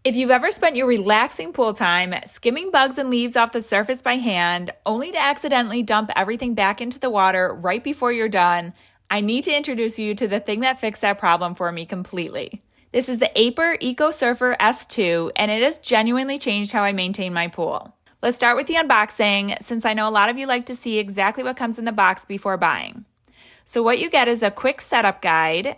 If you've ever spent your relaxing pool time skimming bugs and leaves off the surface by hand, only to accidentally dump everything back into the water right before you're done, I need to introduce you to the thing that fixed that problem for me completely. This is the AIPER EcoSurfer S2, and it has genuinely changed how I maintain my pool. Let's start with the unboxing, since I know a lot of you like to see exactly what comes in the box before buying. So what you get is a quick setup guide,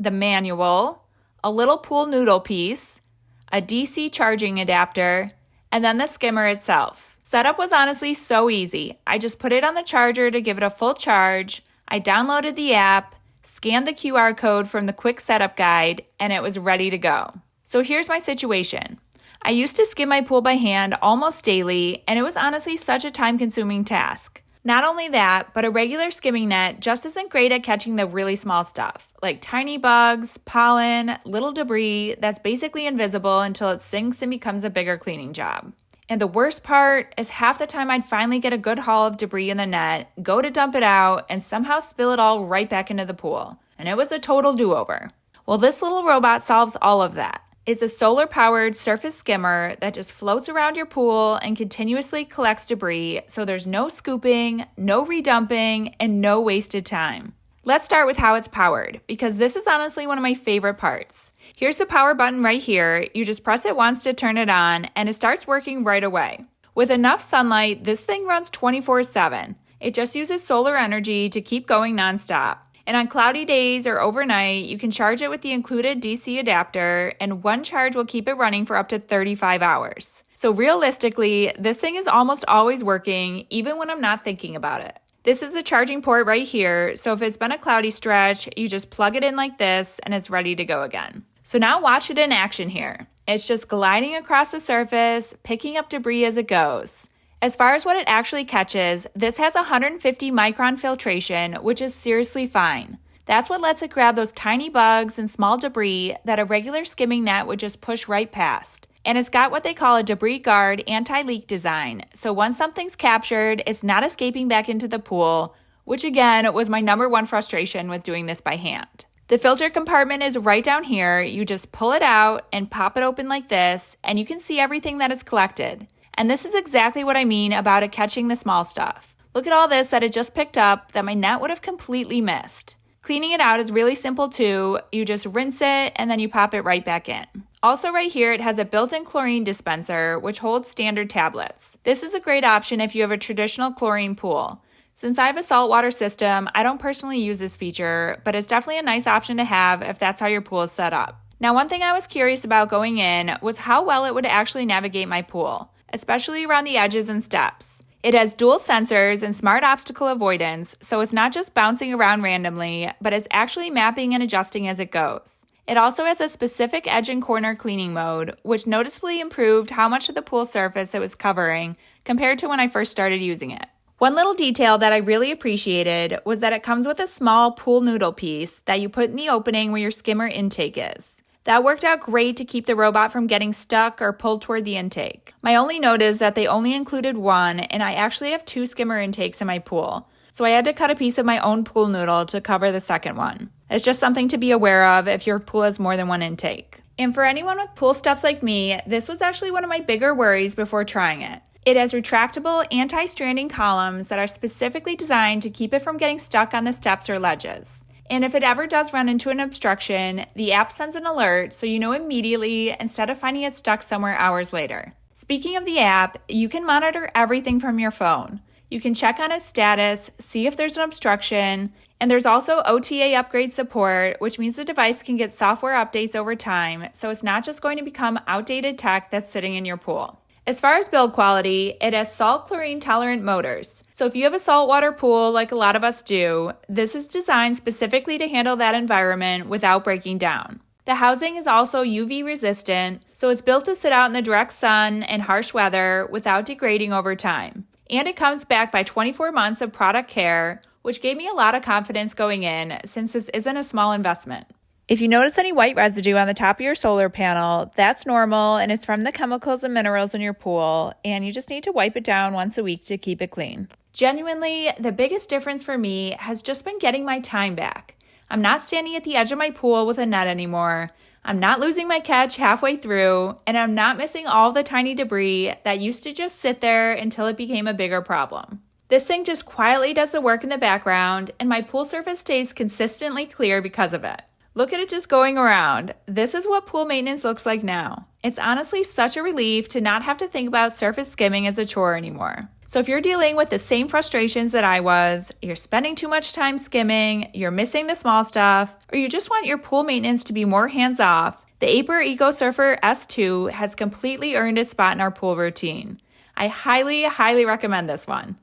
the manual, a little pool noodle piece, a DC charging adapter, and then the skimmer itself. Setup was honestly so easy. I just put it on the charger to give it a full charge. I downloaded the app, scanned the QR code from the quick setup guide, and it was ready to go. So here's my situation. I used to skim my pool by hand almost daily, and it was honestly such a time-consuming task. Not only that, but a regular skimming net just isn't great at catching the really small stuff, like tiny bugs, pollen, little debris that's basically invisible until it sinks and becomes a bigger cleaning job. And the worst part is half the time I'd finally get a good haul of debris in the net, go to dump it out, and somehow spill it all right back into the pool. And it was a total do-over. Well, this little robot solves all of that. It's a solar-powered surface skimmer that just floats around your pool and continuously collects debris, so there's no scooping, no redumping, and no wasted time. Let's start with how it's powered, because this is honestly one of my favorite parts. Here's the power button right here. You just press it once to turn it on, and it starts working right away. With enough sunlight, this thing runs 24/7. It just uses solar energy to keep going nonstop. And on cloudy days or overnight, you can charge it with the included DC adapter, and one charge will keep it running for up to 35 hours. So realistically, this thing is almost always working, even when I'm not thinking about it. This is a charging port right here, so if it's been a cloudy stretch, you just plug it in like this, and it's ready to go again. So now watch it in action here. It's just gliding across the surface, picking up debris as it goes. As far as what it actually catches, this has 150 micron filtration, which is seriously fine. That's what lets it grab those tiny bugs and small debris that a regular skimming net would just push right past. And it's got what they call a debris guard anti-leak design, so once something's captured, it's not escaping back into the pool, which again was my number one frustration with doing this by hand. The filter compartment is right down here. You just pull it out and pop it open like this, and you can see everything that is collected. And this is exactly what I mean about it catching the small stuff. Look at all this that it just picked up that my net would have completely missed. Cleaning it out is really simple too. You just rinse it and then you pop it right back in. Also right here, it has a built-in chlorine dispenser, which holds standard tablets. This is a great option if you have a traditional chlorine pool. Since I have a saltwater system, I don't personally use this feature, but it's definitely a nice option to have if that's how your pool is set up. Now, one thing I was curious about going in was how well it would actually navigate my pool, especially around the edges and steps. It has dual sensors and smart obstacle avoidance, so it's not just bouncing around randomly, but it's actually mapping and adjusting as it goes. It also has a specific edge and corner cleaning mode, which noticeably improved how much of the pool surface it was covering compared to when I first started using it. One little detail that I really appreciated was that it comes with a small pool noodle piece that you put in the opening where your skimmer intake is. That worked out great to keep the robot from getting stuck or pulled toward the intake. My only note is that they only included one, and I actually have 2 skimmer intakes in my pool, so I had to cut a piece of my own pool noodle to cover the second one. It's just something to be aware of if your pool has more than one intake. And for anyone with pool steps like me, this was actually one of my bigger worries before trying it. It has retractable anti-stranding columns that are specifically designed to keep it from getting stuck on the steps or ledges. And if it ever does run into an obstruction, the app sends an alert so you know immediately instead of finding it stuck somewhere hours later. Speaking of the app, you can monitor everything from your phone. You can check on its status, see if there's an obstruction, and there's also OTA upgrade support, which means the device can get software updates over time, so it's not just going to become outdated tech that's sitting in your pool. As far as build quality, it has salt-chlorine tolerant motors. So if you have a saltwater pool like a lot of us do, this is designed specifically to handle that environment without breaking down. The housing is also UV resistant, so it's built to sit out in the direct sun and harsh weather without degrading over time. And it comes backed by 24 months of product care, which gave me a lot of confidence going in since this isn't a small investment. If you notice any white residue on the top of your solar panel, that's normal and it's from the chemicals and minerals in your pool, and you just need to wipe it down once a week to keep it clean. Genuinely, the biggest difference for me has just been getting my time back. I'm not standing at the edge of my pool with a net anymore. I'm not losing my catch halfway through, and I'm not missing all the tiny debris that used to just sit there until it became a bigger problem. This thing just quietly does the work in the background, and my pool surface stays consistently clear because of it. Look at it just going around. This is what pool maintenance looks like now. It's honestly such a relief to not have to think about surface skimming as a chore anymore. So if you're dealing with the same frustrations that I was, you're spending too much time skimming, you're missing the small stuff, or you just want your pool maintenance to be more hands-off, the AIPER EcoSurfer S2 has completely earned its spot in our pool routine. I highly, highly recommend this one.